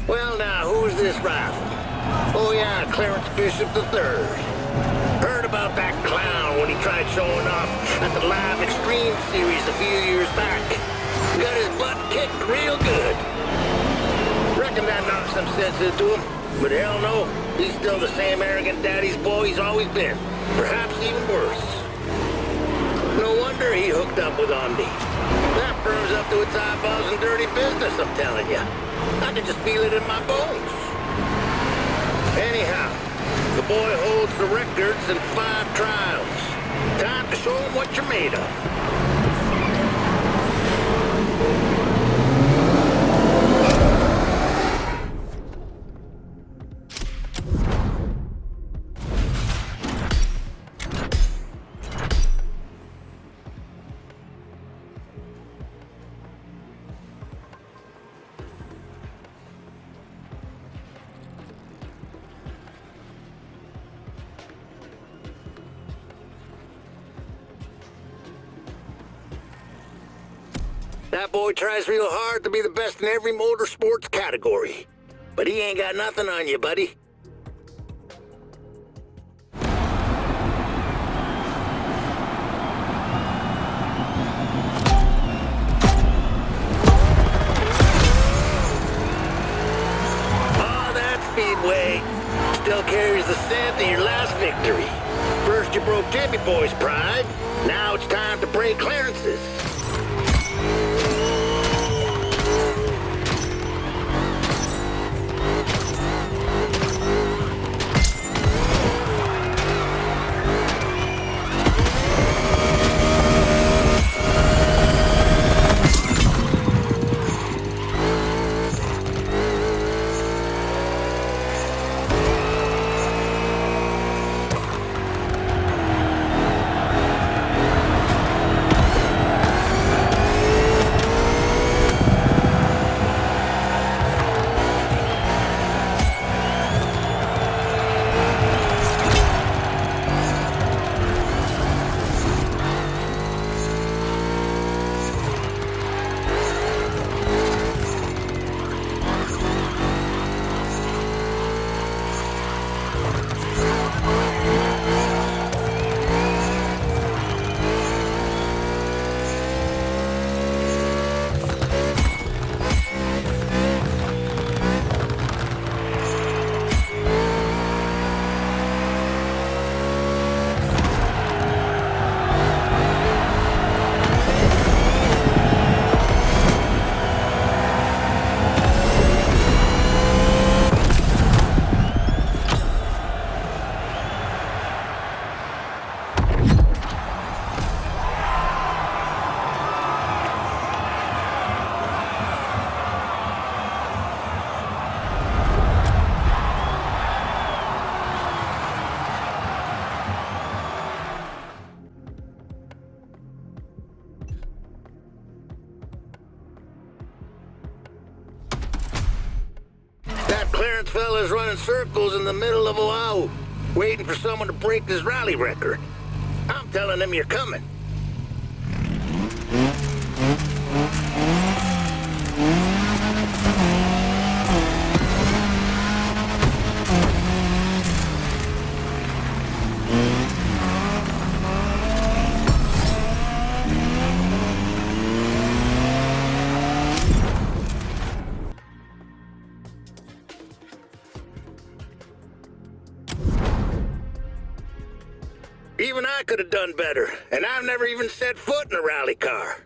Well, now, who's this rival? Oh, yeah, Clarence Bishop III. Heard about that clown when he tried showing off at the Live Extreme series a few years back. Got his butt kicked real good. Reckon that knocked some sense into him. But hell no, he's still the same arrogant daddy's boy he's always been. Perhaps even worse. No wonder he hooked up with Omni. That firm's up to its eyeballs in dirty business, I'm telling you. I can just feel it in my bones. Anyhow, the boy holds the records in 5 trials. Time to show him what you're made of. That boy tries real hard to be the best in every motorsports category. But he ain't got nothing on you, buddy. Oh, that Speedway still carries the scent of your last victory. First you broke Jimmy Boy's pride, now it's time to break Clarence's. Clarence fella's running circles in the middle of Oahu, waiting for someone to break this rally record. I'm telling him you're coming. Even I could have done better, and I've never even set foot in a rally car.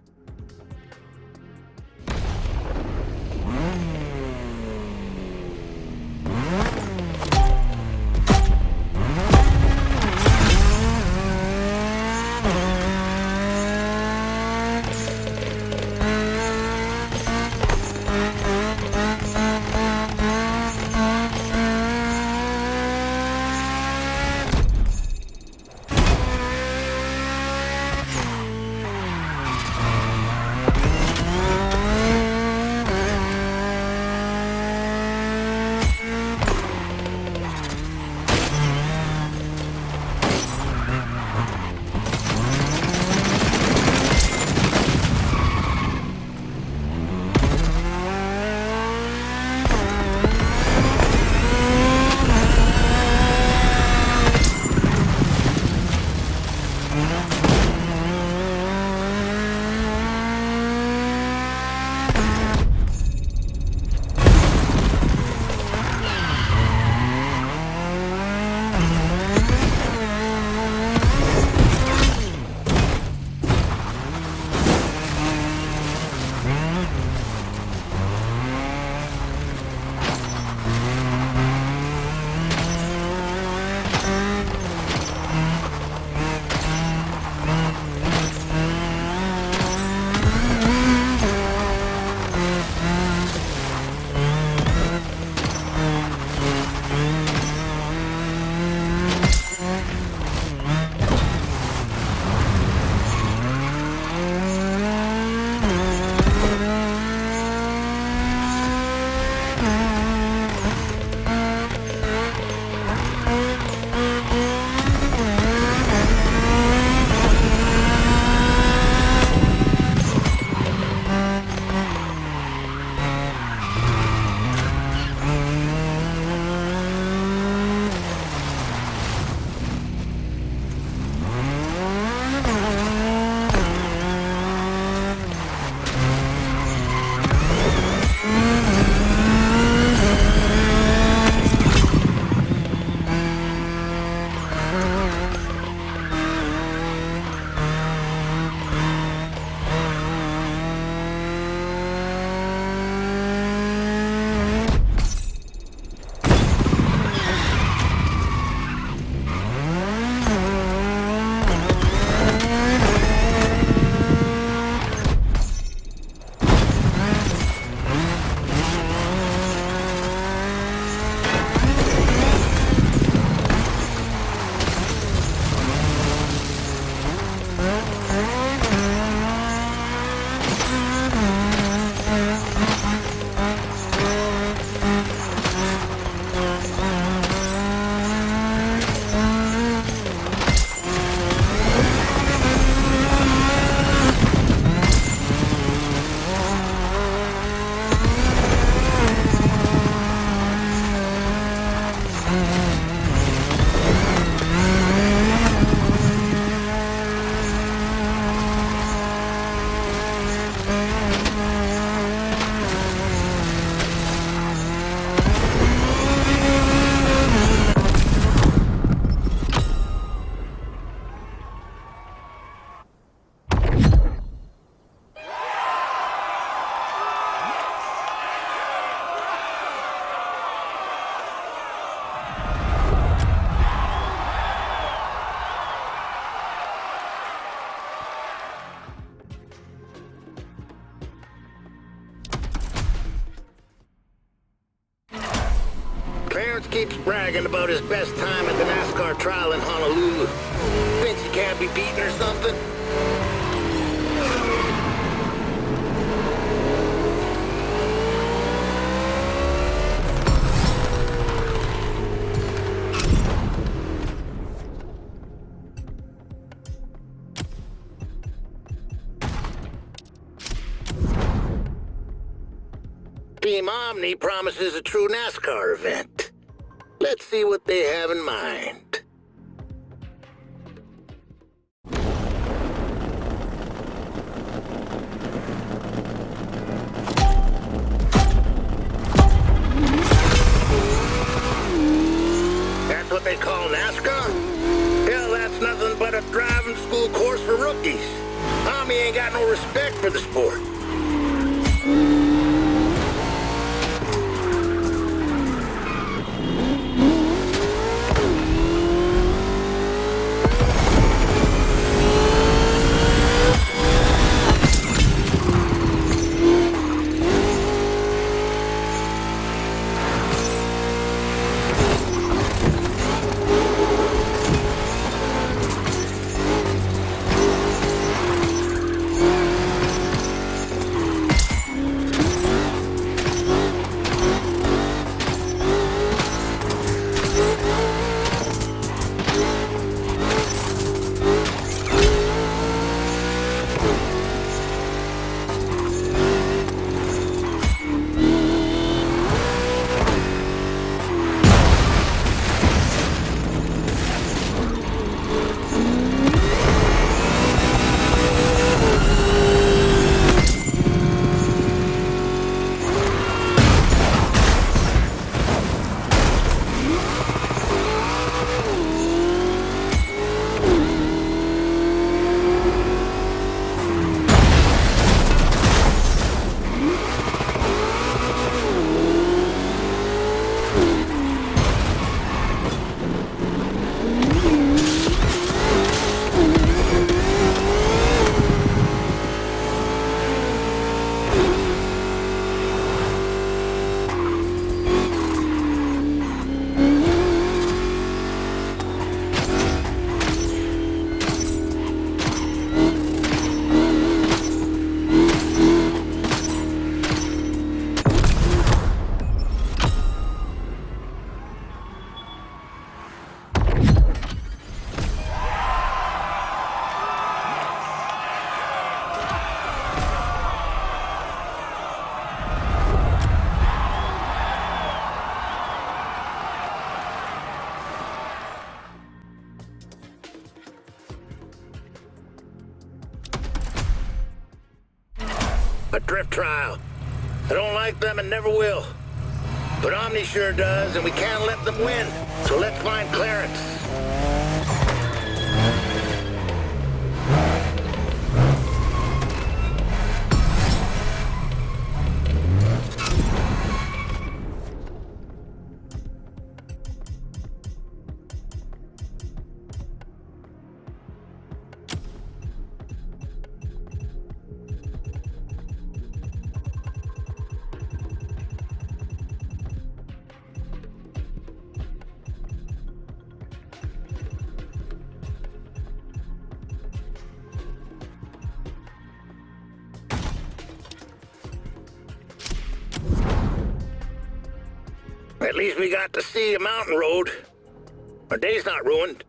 Clarence keeps bragging about his best time at the NASCAR Trial in Honolulu. Thinks he can't be beaten or something? Team Omni promises a true NASCAR event. Let's see what they have in mind. That's what they call NASCAR? Hell, that's nothing but a driving school course for rookies. Omni ain't got no respect for the sport. A drift trial. I don't like them and never will. But Omni sure does, and we can't let them win. So let's find Clarence. At least we got to see a mountain road. Our day's not ruined.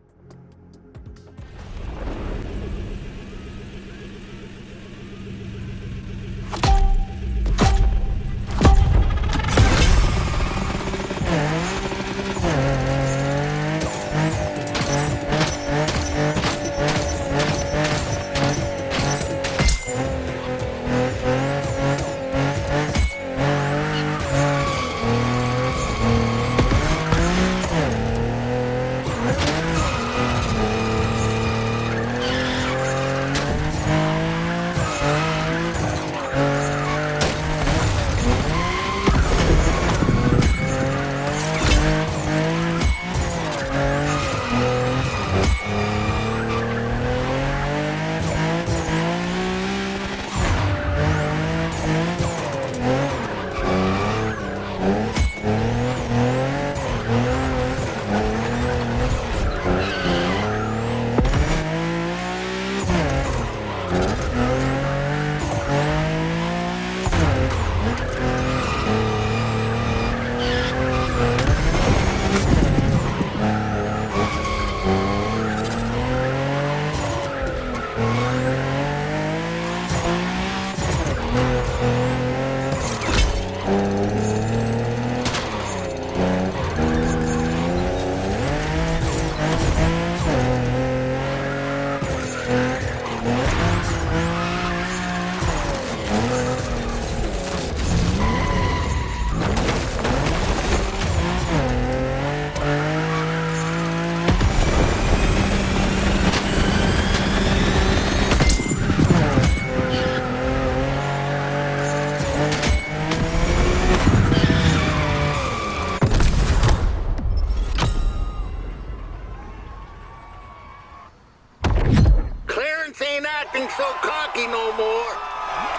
So cocky no more,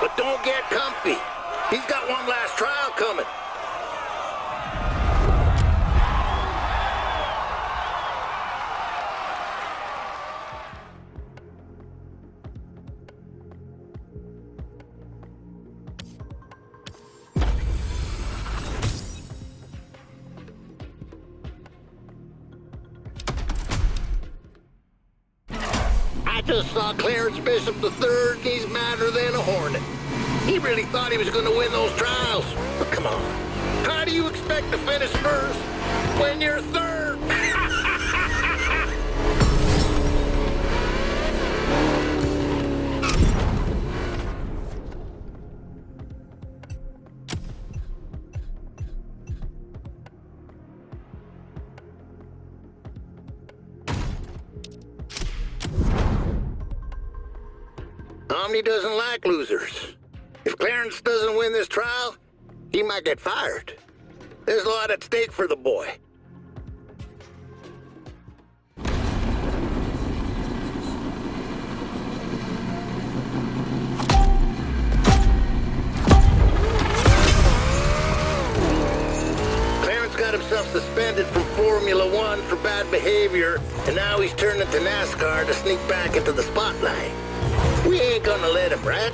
but don't get comfy. He's got one last trial coming. I just saw Clarence Bishop III, and he's madder than a hornet. He really thought he was going to win those trials. But come on, how do you expect to finish first when you're third? Omni doesn't like losers. If Clarence doesn't win this trial, he might get fired. There's a lot at stake for the boy. Clarence got himself suspended from Formula One for bad behavior, and now he's turning to NASCAR to sneak back into the spotlight. We ain't gonna let him, right?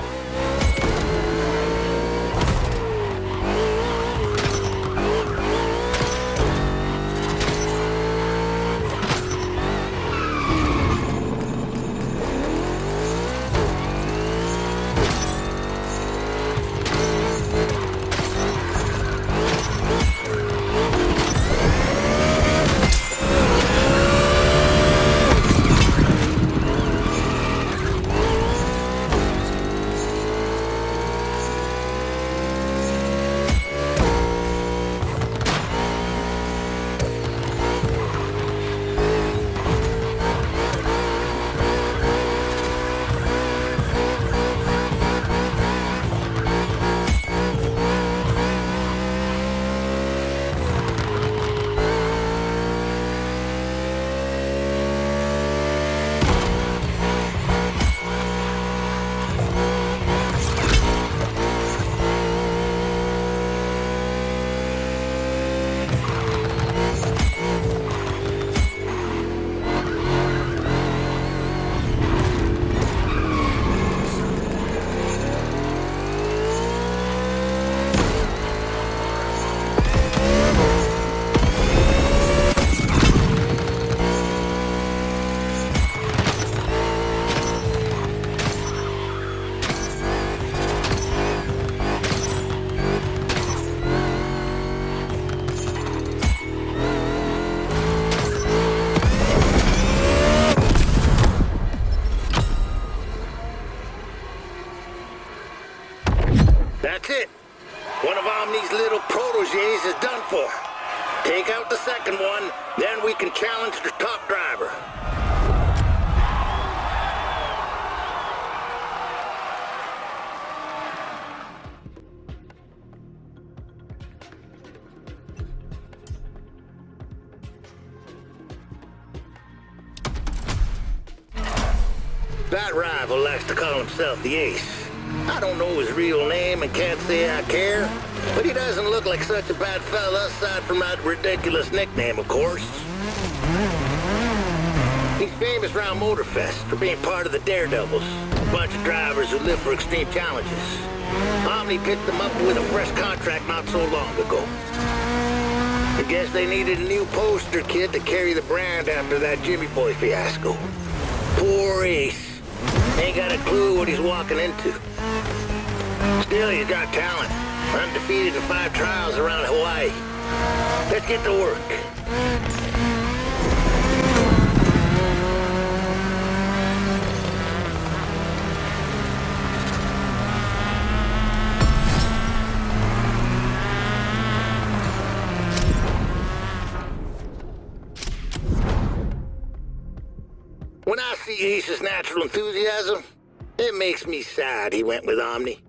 That's it. One of Omni's little proteges is done for. Take out the second one, then we can challenge the top driver. That rival likes to call himself the Ace. I don't know his real name and can't say I care, but he doesn't look like such a bad fella aside from that ridiculous nickname, of course. He's famous around Motorfest for being part of the Daredevils, a bunch of drivers who live for extreme challenges. Omni picked him up with a fresh contract not so long ago. I guess they needed a new poster kid to carry the brand after that Jimmy Boy fiasco. Poor Ace. Ain't got a clue what he's walking into. Still, he's got talent. Undefeated in 5 trials around Hawaii. Let's get to work. When I see Ace's natural enthusiasm, it makes me sad he went with Omni.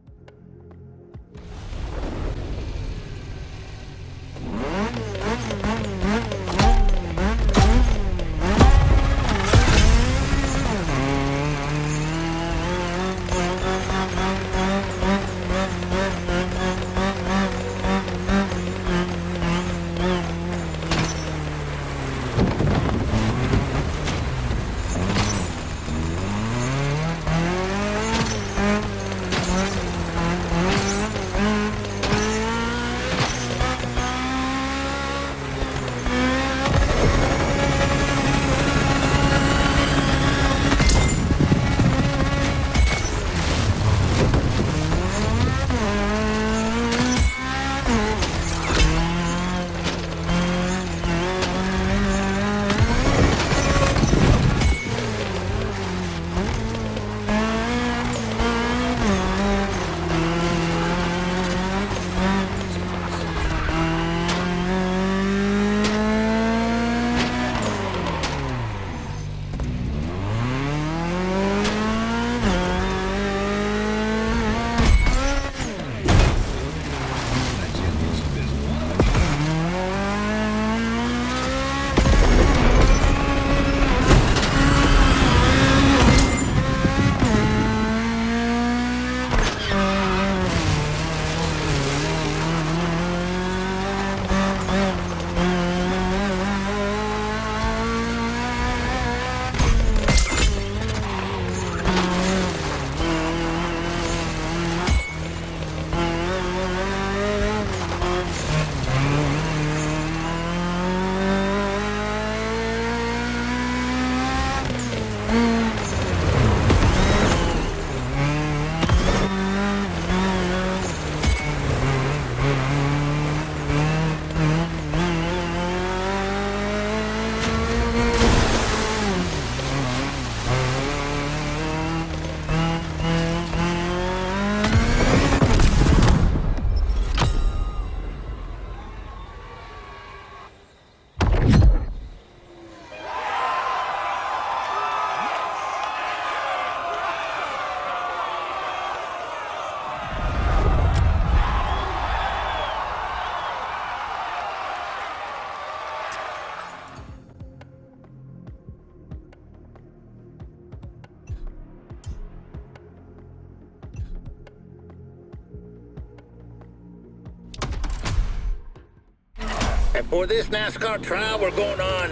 And for this NASCAR trial, we're going on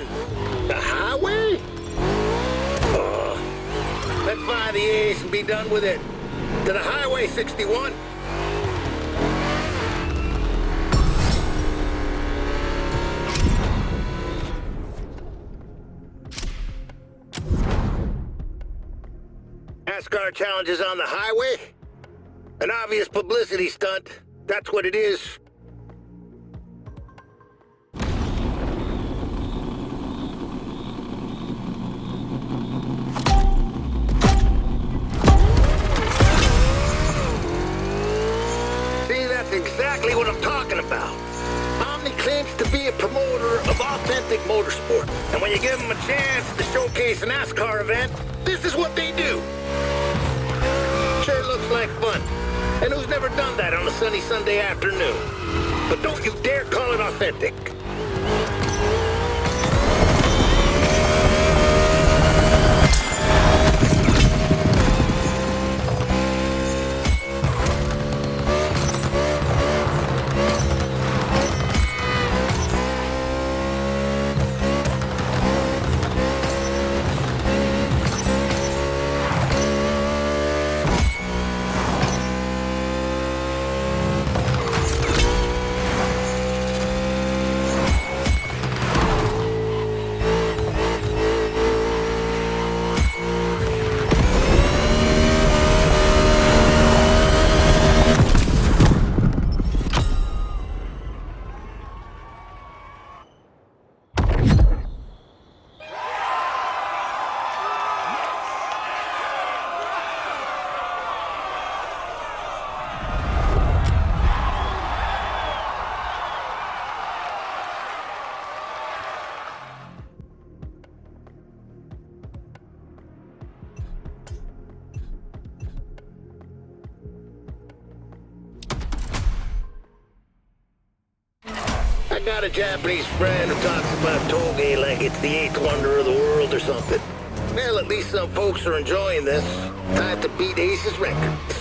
the highway? Let's find the Ace and be done with it. To the Highway 61. NASCAR challenges on the highway? An obvious publicity stunt. That's what it is. You give them a chance to showcase a NASCAR event, this is what they do. Sure looks like fun. And who's never done that on a sunny Sunday afternoon? But don't you dare call it authentic. I got a Japanese friend who talks about Touge like it's the eighth wonder of the world or something. Well, at least some folks are enjoying this. Time to beat Ace's records.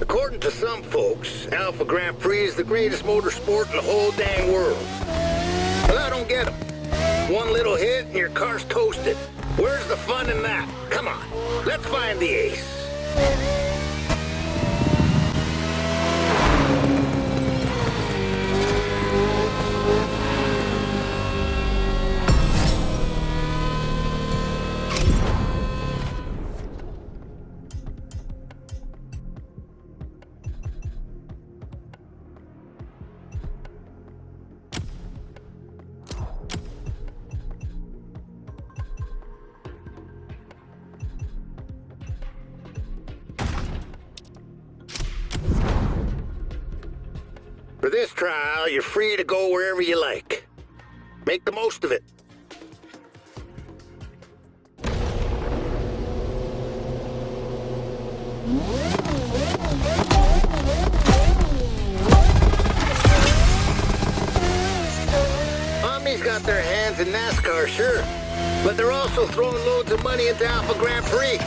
According to some folks, Alpha Grand Prix is the greatest motorsport in the whole dang world. But I don't get them. One little hit and your car's toasted. Where's the fun in that? Come on, let's find the ace. For this trial, you're free to go wherever you like. Make the most of it. Omni's got their hands in NASCAR, sure, but they're also throwing loads of money into Alpha Grand Prix.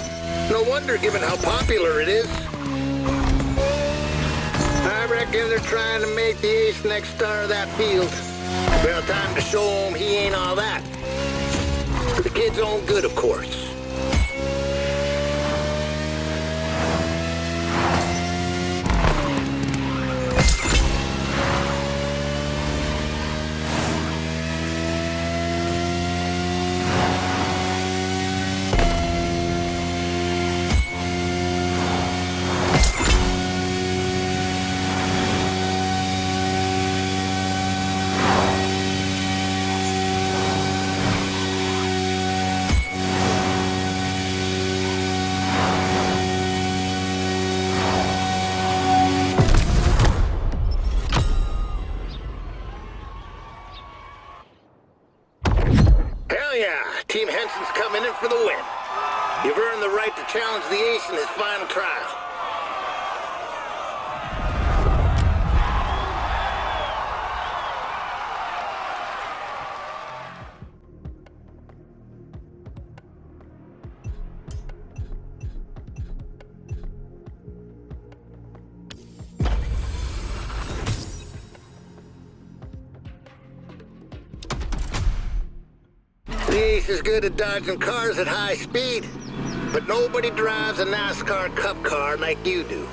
No wonder, given how popular it is. I reckon they're trying to make the ace next star of that field. Well, time to show him he ain't all that. For the kid's own good, of course. Team Henson's coming in for the win. You've earned the right to challenge the ace in his final trial. The ace is good at dodging cars at high speed, but nobody drives a NASCAR Cup car like you do.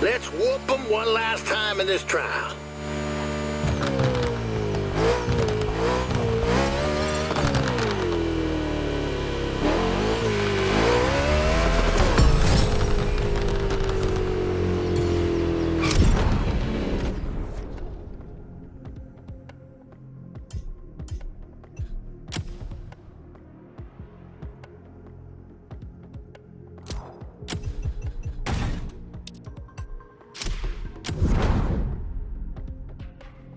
Let's whoop them one last time in this trial.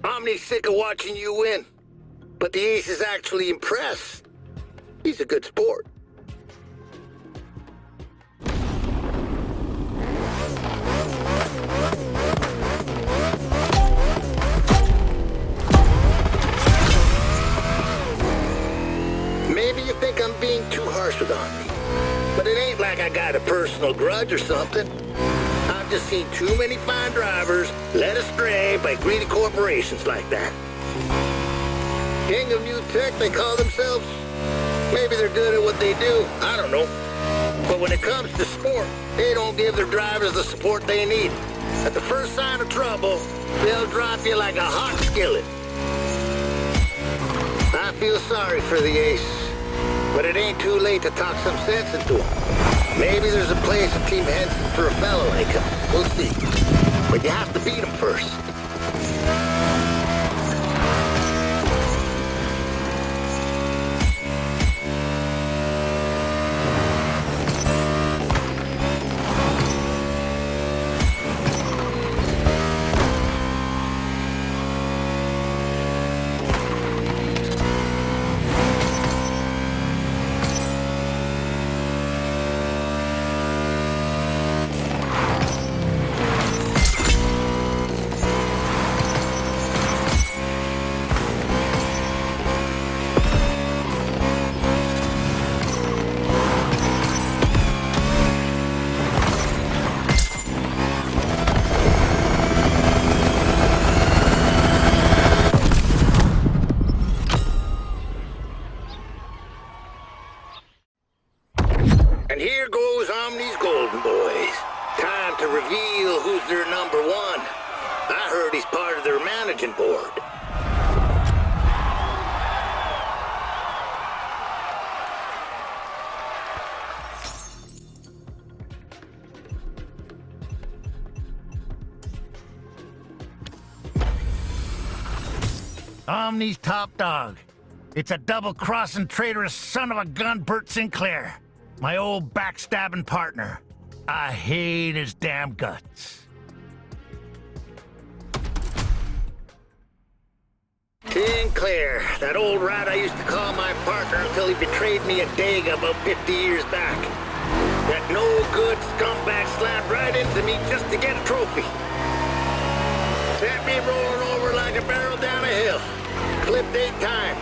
Omni's sick of watching you win, but the ace is actually impressed. He's a good sport. Maybe you think I'm being too harsh with Omni, but it ain't like I got a personal grudge or something. I've just seen too many fine drivers led astray by greedy corporations like that. King of new tech, they call themselves. Maybe they're good at what they do, I don't know. But when it comes to sport, they don't give their drivers the support they need. At the first sign of trouble, they'll drop you like a hot skillet. I feel sorry for the ace, but it ain't too late to talk some sense into him. Maybe there's a place at Team Henson for a fellow like him. We'll see. But you have to beat him first. reveal who's their number one. I heard he's part of their managing board. Omni's top dog. It's a double-crossing traitorous son of a gun, Burt Sinclair. My old backstabbing partner. I hate his damn guts. Sinclair, that old rat I used to call my partner until he betrayed me at Dega about 50 years back. That no-good scumbag slammed right into me just to get a trophy. Sent me rolling over like a barrel down a hill. Flipped 8 times.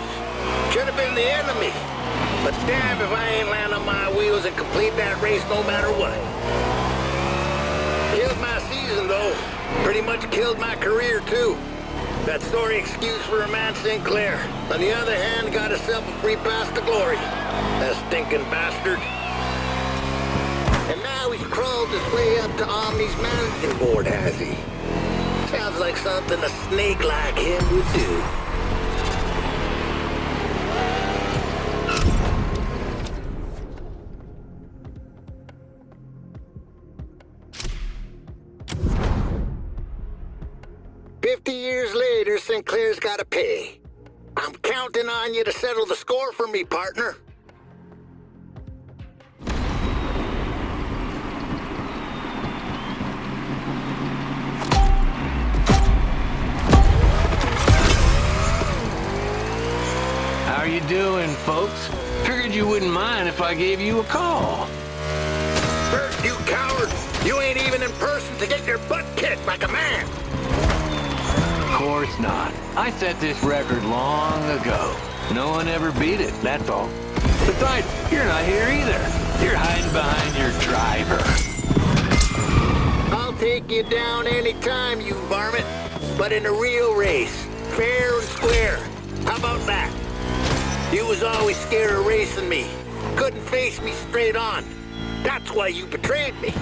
Should have been the enemy. But damn if I ain't land on my wheels and complete that race no matter what. Killed my season, though. Pretty much killed my career, too. That sorry excuse for a man, Sinclair. On the other hand, got himself a free pass to glory. That stinking bastard. And now he's crawled his way up to Omni's managing board, has he? Sounds like something a snake like him would do. Sinclair's gotta pay. I'm counting on you to settle the score for me, partner. How are you doing, folks? Figured you wouldn't mind if I gave you a call. Burt, you coward! You ain't even in person to get your butt kicked like a man! Of course not. I set this record long ago. No one ever beat it, that's all. Besides, you're not here either. You're hiding behind your driver. I'll take you down anytime, you varmint. But in a real race. Fair and square. How about that? You was always scared of racing me. Couldn't face me straight on. That's why you betrayed me.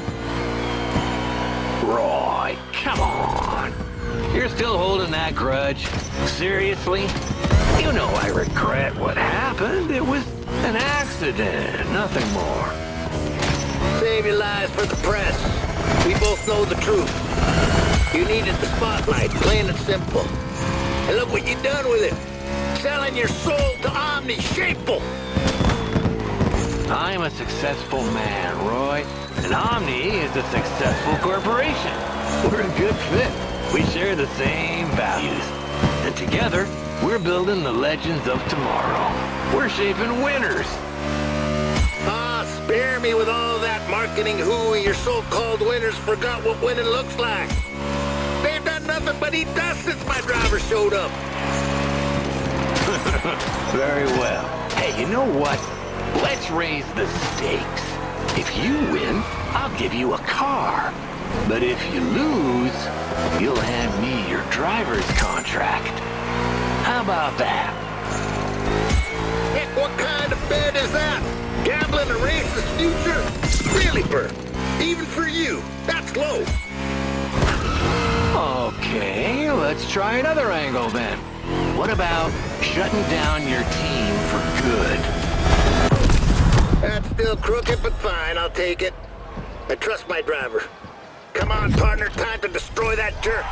Roy, come on. You're still holding that grudge? Seriously? You know I regret what happened. It was an accident, nothing more. Save your lies for the press. We both know the truth. You needed the spotlight, plain and simple. And look what you done with it. Selling your soul to Omni, shameful. I'm a successful man, Roy. And Omni is a successful corporation. We're a good fit. We share the same values. And together, we're building the legends of tomorrow. We're shaping winners. Ah, spare me with all that marketing hooey. Your so-called winners forgot what winning looks like. They've done nothing but eat dust since my driver showed up. Very well. Hey, you know what? Let's raise the stakes. If you win, I'll give you a car. But if you lose, you'll hand me your driver's contract. How about that? Heck, what kind of bet is that? Gambling a race's future? Really, Burt? Even for you, that's low. Okay, let's try another angle then. What about shutting down your team for good? That's still crooked, but fine, I'll take it. I trust my driver. Come on, partner, time to destroy that jerk.